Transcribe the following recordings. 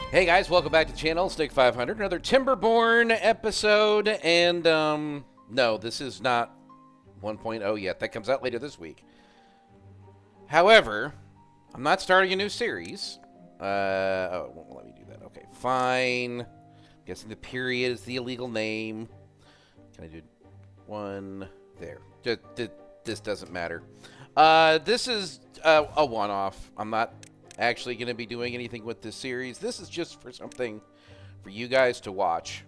Hey guys, welcome back to the channel, Snake 500, another Timberborn episode, and no, this is not 1.0 yet. That comes out later this week. However, I'm not starting a new series. Oh, it won't let me do that. Okay, fine. I'm guessing the period is the illegal name. Can I do one there? This doesn't matter. This is a one-off. I'm not actually going to be doing anything with this series. This is just for something for you guys to watch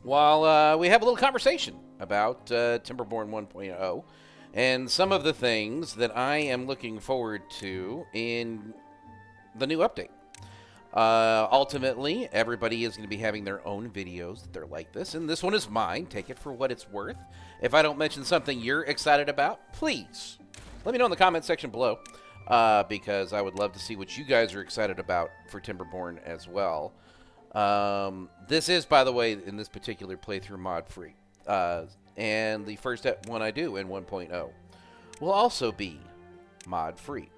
while we have a little conversation about Timberborn 1.0 and some of the things that I am looking forward to in the new update. Ultimately, everybody is going to be having their own videos that they're like this, and this one is mine. Take it for what it's worth. If I don't mention something you're excited about, please let me know in the comment section below, because I would love to see what you guys are excited about for Timberborn as well. This is, by the way, in this particular playthrough, mod-free. And the first one I do in 1.0 will also be mod-free.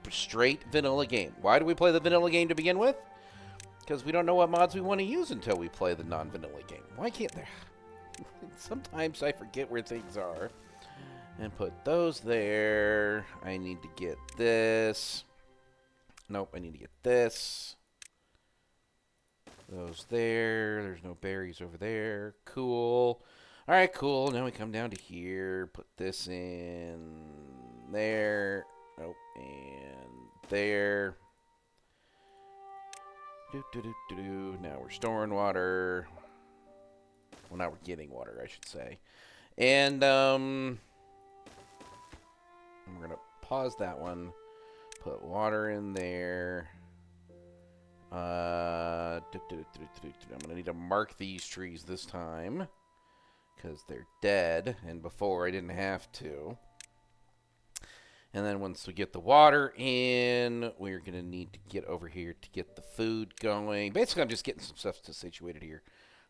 Straight vanilla game. Why do we play the vanilla game to begin with? Because we don't know what mods we want to use until we play the non-vanilla game. Why can't there... Sometimes I forget where things are. And put those there. I need to get this. Nope, I need to get this. Those there. There's no berries over there. Cool. Alright, cool. Now we come down to here. Put this in there. Nope, and there. Now we're storing water. Well, now we're getting water, I should say. And, we're going to pause that one. Put water in there. I'm going to need to mark these trees this time, because they're dead, and before I didn't have to. And then once we get the water in, we're going to need to get over here to get the food going. Basically, I'm just getting some stuff situated here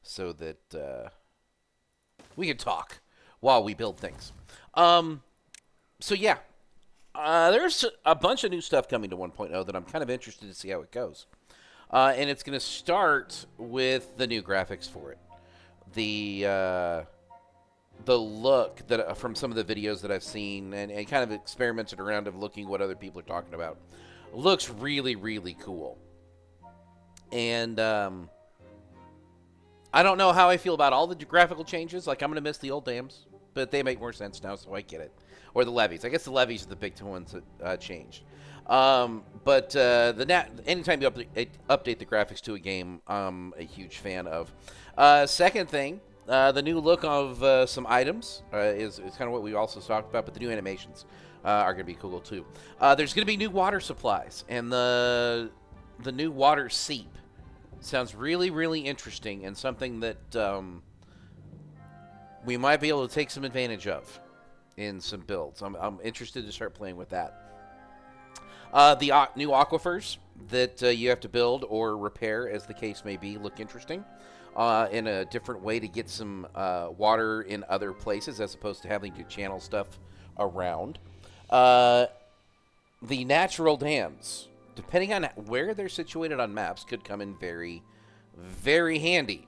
so that we can talk while we build things. So yeah, there's a bunch of new stuff coming to 1.0 that I'm kind of interested to see how it goes. And it's going to start with the new graphics for it. The look that from some of the videos that I've seen and kind of experimented around of looking what other people are talking about looks really, really cool. And I don't know how I feel about all the graphical changes. Like, I'm going to miss the old dams, but they make more sense now, so I get it. Or the levees. I guess the levees are the big ones that changed. But anytime you update the graphics to a game, I'm a huge fan of. Second thing, the new look of some items is kind of what we also talked about, but the new animations are going to be cool too. There's going to be new water supplies, and the new water seep sounds really, really interesting and something that we might be able to take some advantage of in some builds. I'm interested to start playing with that. The new aquifers that you have to build or repair, as the case may be, look interesting. In a different way to get some water in other places as opposed to having to channel stuff around. The natural dams, depending on where they're situated on maps, could come in very, very handy.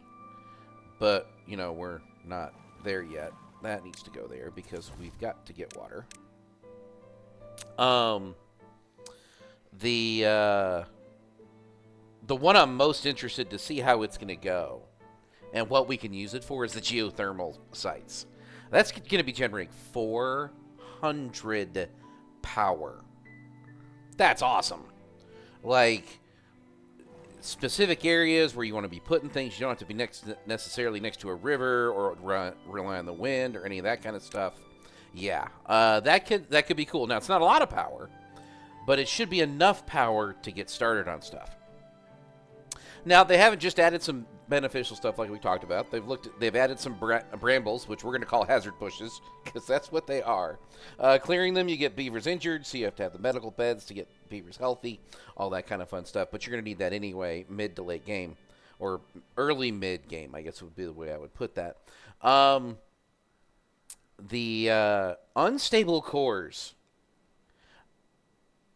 But, you know, we're not there yet. That needs to go there because we've got to get water. The one I'm most interested to see how it's going to go and what we can use it for is the geothermal sites. That's going to be generating 400 power. That's awesome. Like, specific areas where you want to be putting things, you don't have to be necessarily next to a river or rely on the wind or any of that kind of stuff. Yeah, that could be cool. Now, it's not a lot of power, but it should be enough power to get started on stuff. Now, they haven't just added some beneficial stuff like we talked about. They've added some brambles, which we're going to call hazard bushes, because that's what they are. Clearing them, you get beavers injured, so you have to have the medical beds to get beavers healthy, all that kind of fun stuff. But you're going to need that anyway, mid to late game, or early mid game, I guess would be the way I would put that. The unstable cores,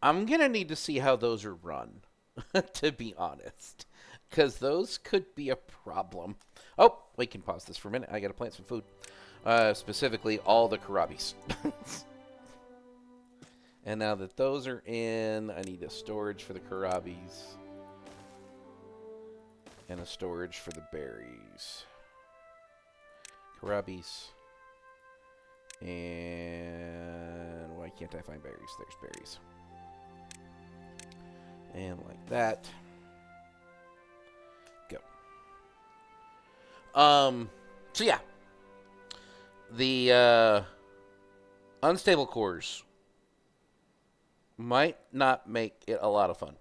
I'm going to need to see how those are run. to be honest, because those could be a problem. Oh, we can pause this for a minute. I got to plant some food. Specifically, all the karabis. And now that those are in, I need a storage for the karabis. And a storage for the berries. Karabis. And why can't I find berries? There's berries. And like that. Go. So yeah. The unstable cores might not make it a lot of fun.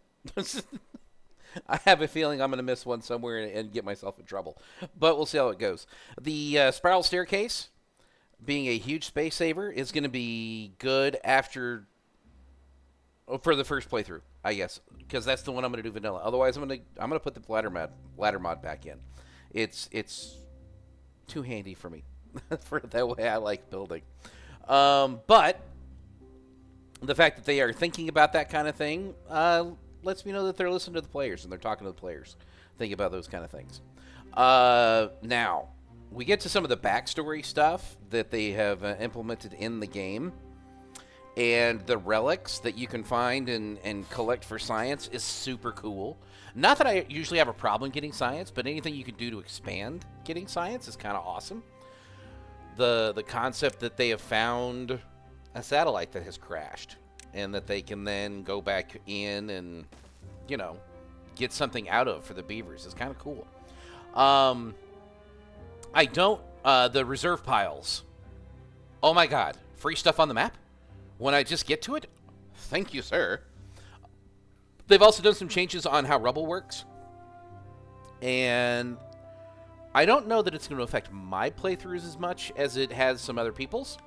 I have a feeling I'm going to miss one somewhere and get myself in trouble. But we'll see how it goes. The spiral staircase, being a huge space saver, is going to be good for the first playthrough, I guess, because that's the one I'm going to do vanilla. Otherwise, I'm going to put the ladder mod back in. It's too handy for me for the way I like building. But the fact that they are thinking about that kind of thing lets me know that they're listening to the players and they're talking to the players, thinking about those kind of things. Now, we get to some of the backstory stuff that they have implemented in the game. And the relics that you can find and collect for science is super cool. Not that I usually have a problem getting science, but anything you can do to expand getting science is kind of awesome. The concept that they have found a satellite that has crashed and that they can then go back in and, you know, get something out of for the beavers is kind of cool. The reserve piles. Oh my God, free stuff on the map? When I just get to it? Thank you, sir. They've also done some changes on how rubble works. And I don't know that it's going to affect my playthroughs as much as it has some other people's.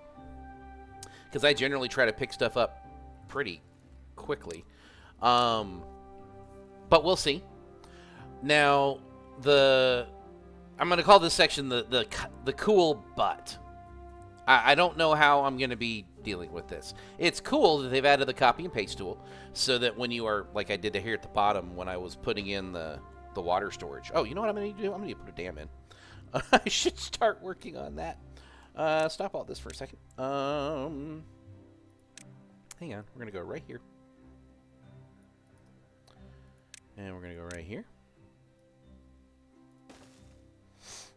Because I generally try to pick stuff up pretty quickly. But we'll see. Now, I'm going to call this section the cool but. I don't know how I'm going to be dealing with this. It's cool that they've added the copy and paste tool so that when you are, like I did here at the bottom when I was putting in the water storage. Oh, you know what I'm going to do? I'm going to put a dam in. I should start working on that. Stop all this for a second. Hang on. We're going to go right here. And we're going to go right here.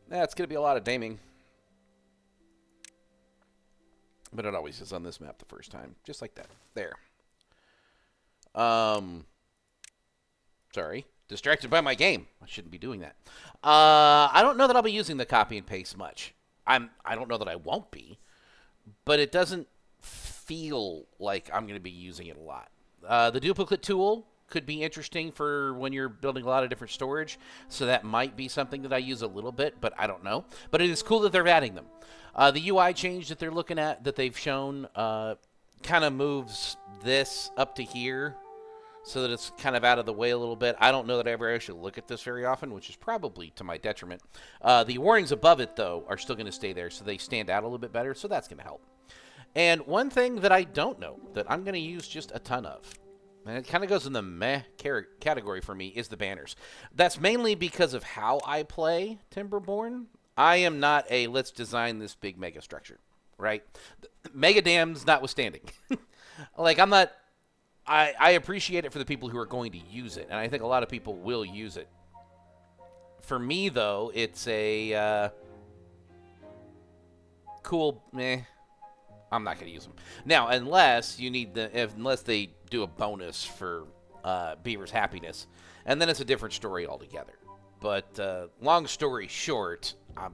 That's going to be a lot of damming. But it always is on this map the first time. Just like that. There. Sorry. Distracted by my game. I shouldn't be doing that. I don't know that I'll be using the copy and paste much. I don't know that I won't be. But it doesn't feel like I'm going to be using it a lot. The duplicate tool could be interesting for when you're building a lot of different storage. So that might be something that I use a little bit, but I don't know. But it is cool that they're adding them. The UI change that they're looking at, that they've shown, kind of moves this up to here so that it's kind of out of the way a little bit. I don't know that I ever actually look at this very often, which is probably to my detriment. The warnings above it, though, are still going to stay there, so they stand out a little bit better, so that's going to help. And one thing that I don't know that I'm going to use just a ton of, and it kind of goes in the meh category for me, is the banners. That's mainly because of how I play Timberborn. I am not a let's design this big mega structure, right? Mega dams notwithstanding. Like, I'm not... I appreciate it for the people who are going to use it, and I think a lot of people will use it. For me, though, it's a cool meh. I'm not going to use them. Now, unless they do a bonus for Beaver's happiness, and then it's a different story altogether. But long story short, I'm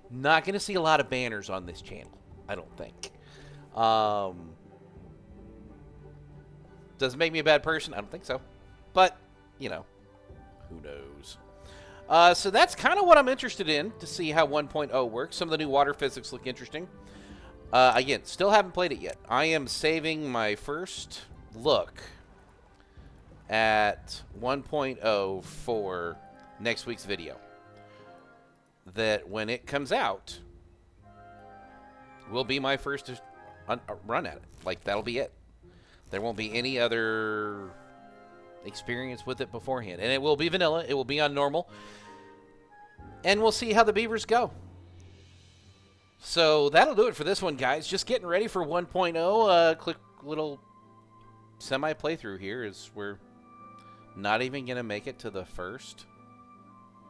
not going to see a lot of banners on this channel, I don't think. Does it make me a bad person? I don't think so. But, you know, who knows? So that's kind of what I'm interested in, to see how 1.0 works. Some of the new water physics look interesting. Again, still haven't played it yet. I am saving my first look at 1.0 for next week's video. That when it comes out will be my first run at it. Like, that'll be it. There won't be any other experience with it beforehand. And it will be vanilla. It will be on normal. And we'll see how the beavers go. So that'll do it for this one, guys. Just getting ready for 1.0. Quick little semi-playthrough here as we're not even going to make it to the first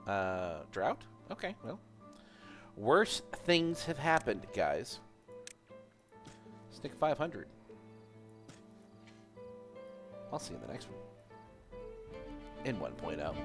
drought. Okay, well. Worse things have happened, guys. Stick 500. I'll see you in the next one. In 1.0.